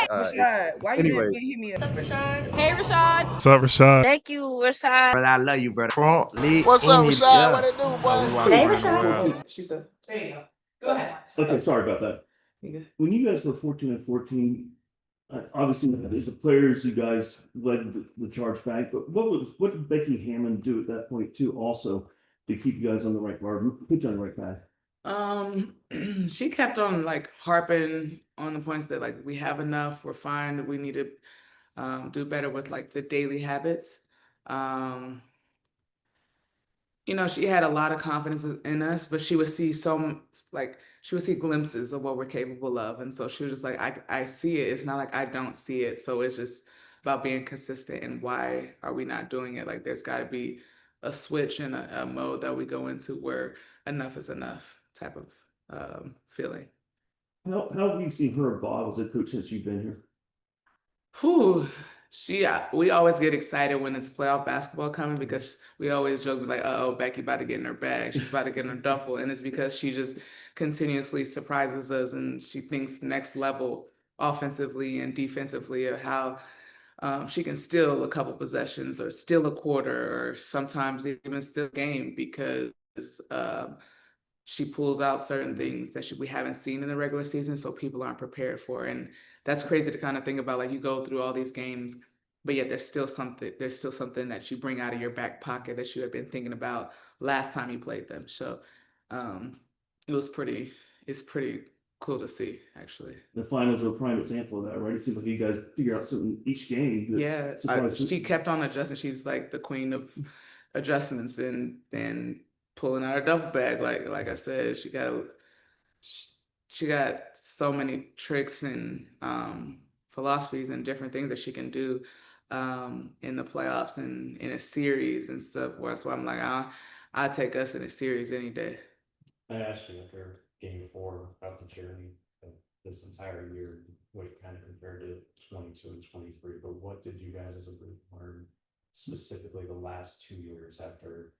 Rashad, why you Anyways, didn't hit me up? What's up, Rashad? Hey, Rashad. What's up, Rashad? Thank you, Rashad. brother, I love you, brother. What's up, Rashad? What it do, boy? Hey, Rashad. She said, There you go. Go ahead. Okay, sorry about that. When you guys were 14-14, obviously as the players, you guys led the charge back. But what did Becky Hammond do at that point too, also to keep you guys on the right put you on the right path? she kept on like harping on the points that like we have enough, we're fine, we need to do better with like the daily habits. She had a lot of confidence in us, but she would see she would see glimpses of what we're capable of. And so she was just like, I see it. It's not like I don't see it. So it's just about being consistent and why are we not doing it? Like there's got to be a switch and a mode that we go into where enough is enough type of feeling. How have you seen her evolve as a coach since you've been here? Whew. We always get excited when it's playoff basketball coming because we always joke like, oh, Becky about to get in her bag. She's about to get in her duffel. And it's because she just continuously surprises us and she thinks next level offensively and defensively of how she can steal a couple possessions or steal a quarter or sometimes even steal a game because she pulls out certain things that we haven't seen in the regular season, so people aren't prepared for. And that's crazy to kind of think about. Like you go through all these games, but yet there's still something that you bring out of your back pocket that you had been thinking about last time you played them. So it's pretty cool to see, actually. The finals are a prime example of that, right? It seems like you guys figure out something each game. Yeah, she kept on adjusting. She's like the queen of adjustments and pulling out her duffel bag. Like I said, she got so many tricks and philosophies and different things that she can do in the playoffs and in a series and stuff. So I'm like, I'll take us in a series any day. I asked you after game 4 about the journey of this entire year, what kind of compared to 22 and 23, but what did you guys as a group learn specifically the last 2 years after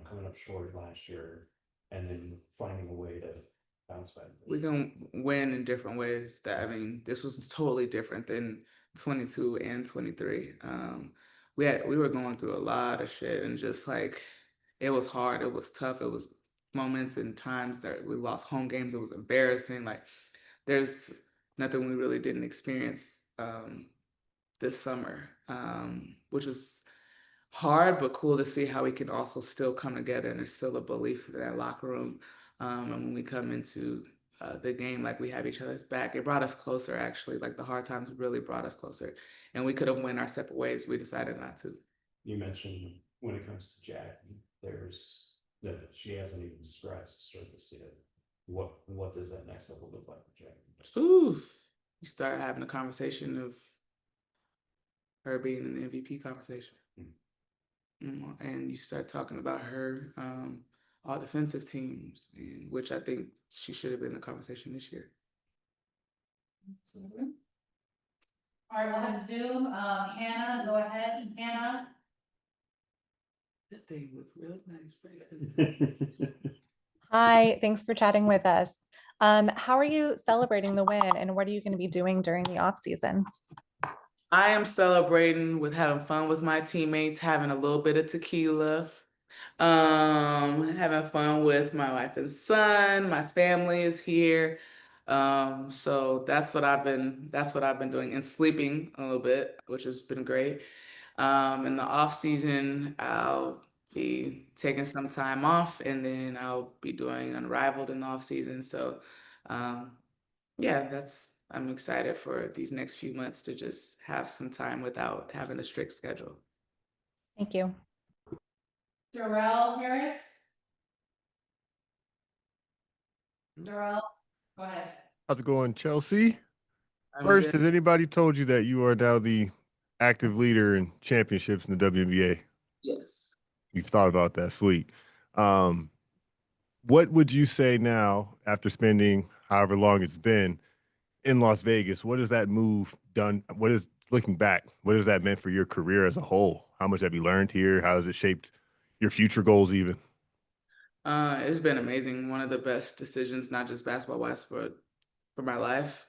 coming up short last year and then finding a way to bounce back? We're gonna win in different ways. This was totally different than 22 and 23. We were going through a lot of shit and just like it was hard, it was tough, it was moments and times that we lost home games. It was embarrassing. Like there's nothing we really didn't experience this summer, which was hard but cool to see how we can also still come together and there's still a belief in that locker room. And when we come into the game, like we have each other's back, it brought us closer actually. Like the hard times really brought us closer and we could have went our separate ways. We decided not to. You mentioned when it comes to Jack, she hasn't even scratched the surface yet. What does that next level look like for Jack? Ooh, you start having a conversation of her being in the MVP conversation. And you start talking about her all defensive teams, which I think she should have been in the conversation this year. Absolutely. All right, we'll have Zoom. Hannah, go ahead. Hannah. That thing looked real nice, right? Hi, thanks for chatting with us. How are you celebrating the win and what are you going to be doing during the off season? I am celebrating with having fun with my teammates, having a little bit of tequila, having fun with my wife and son. My family is here. So that's what I've been doing, and sleeping a little bit, which has been great. In the off season, I'll be taking some time off and then I'll be doing Unrivaled in the off season. So yeah, I'm excited for these next few months to just have some time without having a strict schedule. Thank you. Darrell Harris. Darrell, go ahead. How's it going, Chelsea? First, has anybody told you that you are now the active leader in championships in the WNBA? Yes. You've thought about that. Sweet. What would you say now, after spending however long it's been in Las Vegas? What has that move done? Looking back, what has that meant for your career as a whole? How much have you learned here? How has it shaped your future goals even? It's been amazing. One of the best decisions, not just basketball-wise, for my life.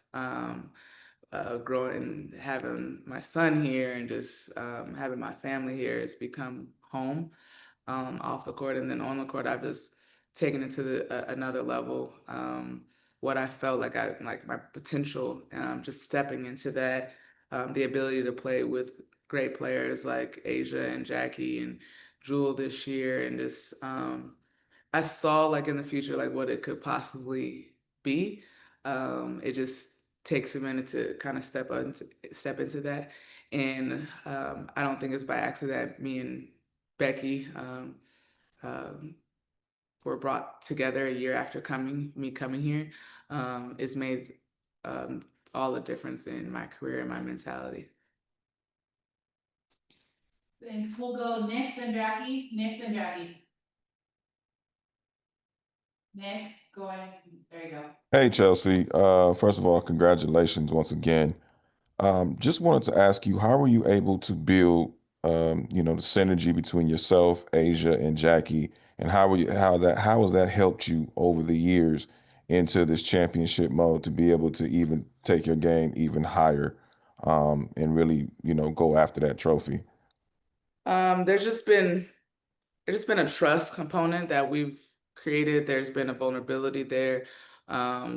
growing, having my son here, and just having my family here, it's become home off the court, and then on the court, I've just taken it to another level. What I felt like I like my potential, just stepping into that, the ability to play with great players like Asia and Jackie and Jewel this year, and just I saw like in the future like what it could possibly be. It just takes a minute to kind of step into that, and I don't think it's by accident. Me and Becky um, were brought together a year after me coming here. It's made all the difference in my career and my mentality. Thanks. We'll go Nick, then Jackie. Nick, then Jackie. Nick, going. There you go. Hey, Chelsea. First of all, congratulations once again. Just wanted to ask you, how were you able to build, the synergy between yourself, Asia, and Jackie, and how has that helped you over the years into this championship mode to be able to even take your game even higher, and really, go after that trophy? There's just been a trust component that we've created. There's been a vulnerability there.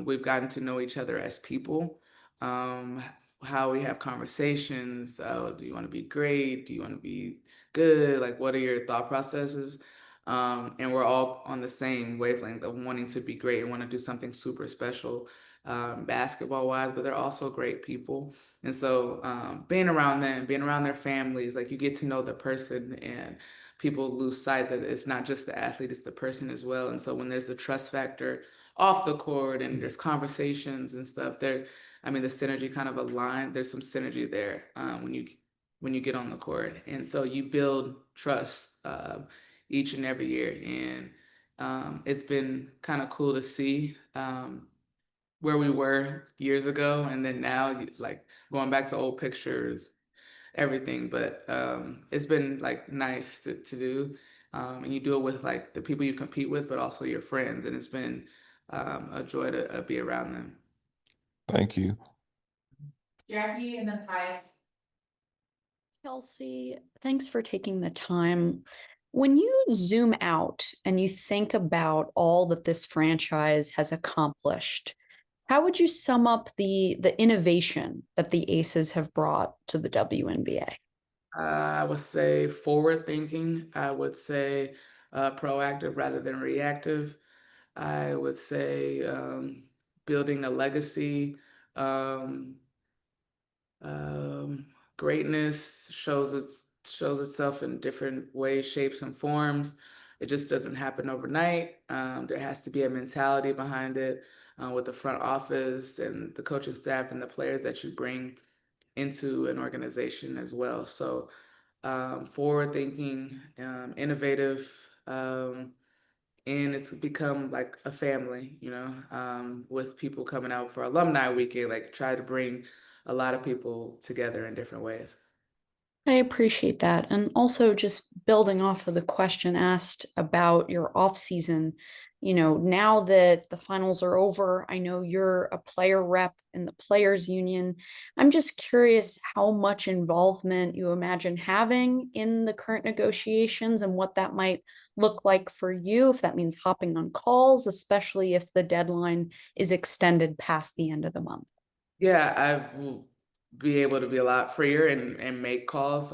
We've gotten to know each other as people. Um, how we have conversations. Do you want to be great? Do you want to be good? Like, what are your thought processes? And we're all on the same wavelength of wanting to be great and want to do something super special, basketball wise, but they're also great people. And so being around them, being around their families, like you get to know the person, and people lose sight that it's not just the athlete, it's the person as well. And so when there's the trust factor off the court and there's conversations and stuff, I mean, the synergy kind of aligned. There's some synergy there when you get on the court, and so you build trust each and every year, and it's been kind of cool to see where we were years ago, and then now, like going back to old pictures, everything. But it's been like nice to do, and you do it with like the people you compete with, but also your friends, and it's been a joy to be around them. Thank you. Jackie, and then Tyus. Chelsea, thanks for taking the time. When you zoom out and you think about all that this franchise has accomplished, how would you sum up the innovation that the Aces have brought to the WNBA? I would say forward thinking. I would say proactive rather than reactive. I would say building a legacy. Um, Greatness shows itself in different ways, shapes, and forms. It just doesn't happen overnight. There has to be a mentality behind it, with the front office and the coaching staff and the players that you bring into an organization as well. So forward thinking, innovative, and it's become like a family, with people coming out for alumni weekend, like try to bring a lot of people together in different ways. I appreciate that. And also just building off of the question asked about your off season, now that the finals are over, I know you're a player rep in the players union. I'm just curious how much involvement you imagine having in the current negotiations and what that might look like for you, if that means hopping on calls, especially if the deadline is extended past the end of the month. Yeah, I will be able to be a lot freer and make calls.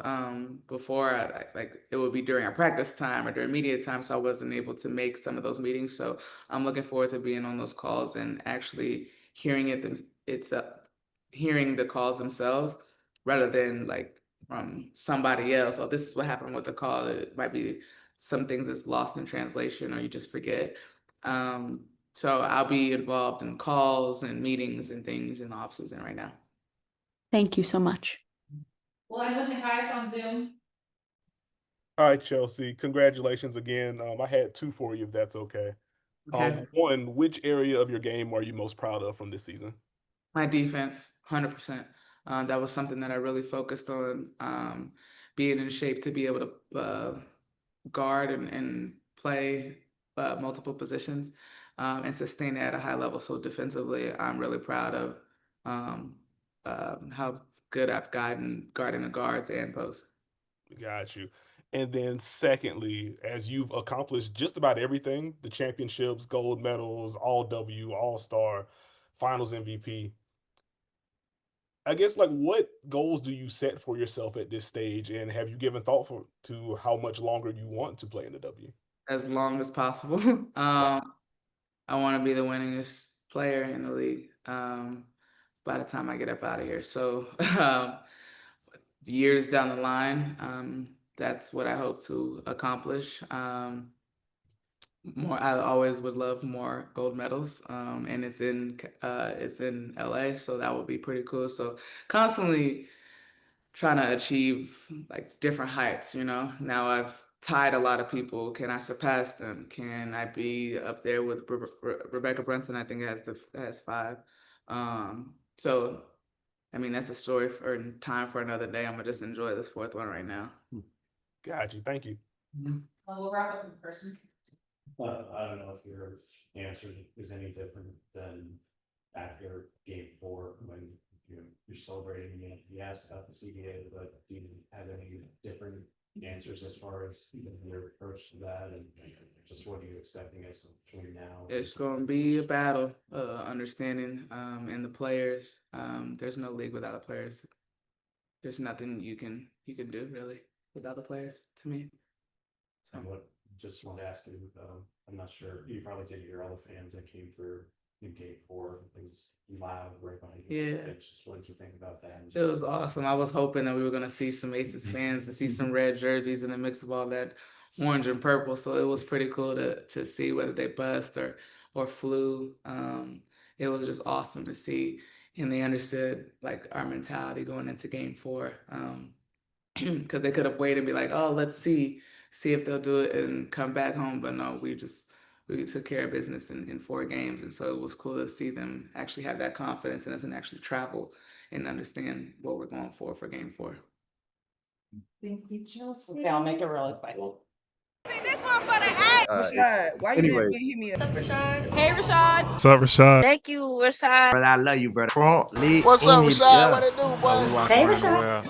Before, like it would be during our practice time or during media time, so I wasn't able to make some of those meetings. So I'm looking forward to being on those calls and actually hearing hearing the calls themselves rather than like from somebody else. Oh, this is what happened with the call. It might be some things that's lost in translation or you just forget. So I'll be involved in calls and meetings and things in the off season right now. Thank you so much. We'll end with Nikias on Zoom. All right, Chelsea. Congratulations again. I had two for you, if that's okay. Okay. One, which area of your game are you most proud of from this season? My defense, 100%. That was something that I really focused on, being in shape to be able to guard and play multiple positions, and sustain it at a high level. So defensively, I'm really proud of how good I've gotten guarding the guards and post. Got you. And then secondly, as you've accomplished just about everything, the championships, gold medals, all W, all star, finals MVP, I guess like what goals do you set for yourself at this stage? And have you given thought to how much longer you want to play in the W? As long as possible. I want to be the winningest player in the league by the time I get up out of here. So years down the line, that's what I hope to accomplish. More, I always would love more gold medals, and it's in LA, so that would be pretty cool. So constantly trying to achieve like different heights, you know. Now I've tied a lot of people. Can I surpass them? Can I be up there with Rebecca Brunson? I think has 5. So I mean that's a story for time for another day. I'm gonna just enjoy this 4th one right now. Got you. Thank you. We'll wrap up in person. I don't know if your answer is any different than after game 4 when you're celebrating. You asked about the CBA, but do you have any different answers as far as your approach to that, and just what are you expecting as between now? It's going to be a battle, understanding and the players. There's no league without the players. There's nothing you can do really without the players to me. So Just want to ask you, I'm not sure, you probably did hear all the fans that came through in game 4. It was loud right behind you. Yeah. Just what did you think about that? It was awesome. I was hoping that we were going to see some Aces fans and see some red jerseys in the mix of all that orange and purple. So it was pretty cool to see whether they bust or flew. It was just awesome to see. And they understood like our mentality going into game 4. Because they could have waited and be like, oh, let's see if they'll do it and come back home. But no, we took care of business in 4 games. And so it was cool to see them actually have that confidence in us and actually travel and understand what we're going for game 4. Thank you, Chelsea. Okay, I'll make it really quick. Rashad, why you didn't hit me up? What's up, Rashad? Hey, Rashad. What's up, Rashad? Thank you, Rashad. Brother, I love you, brother. What's up, Rashad? What it do, boy? Hey, Rashad.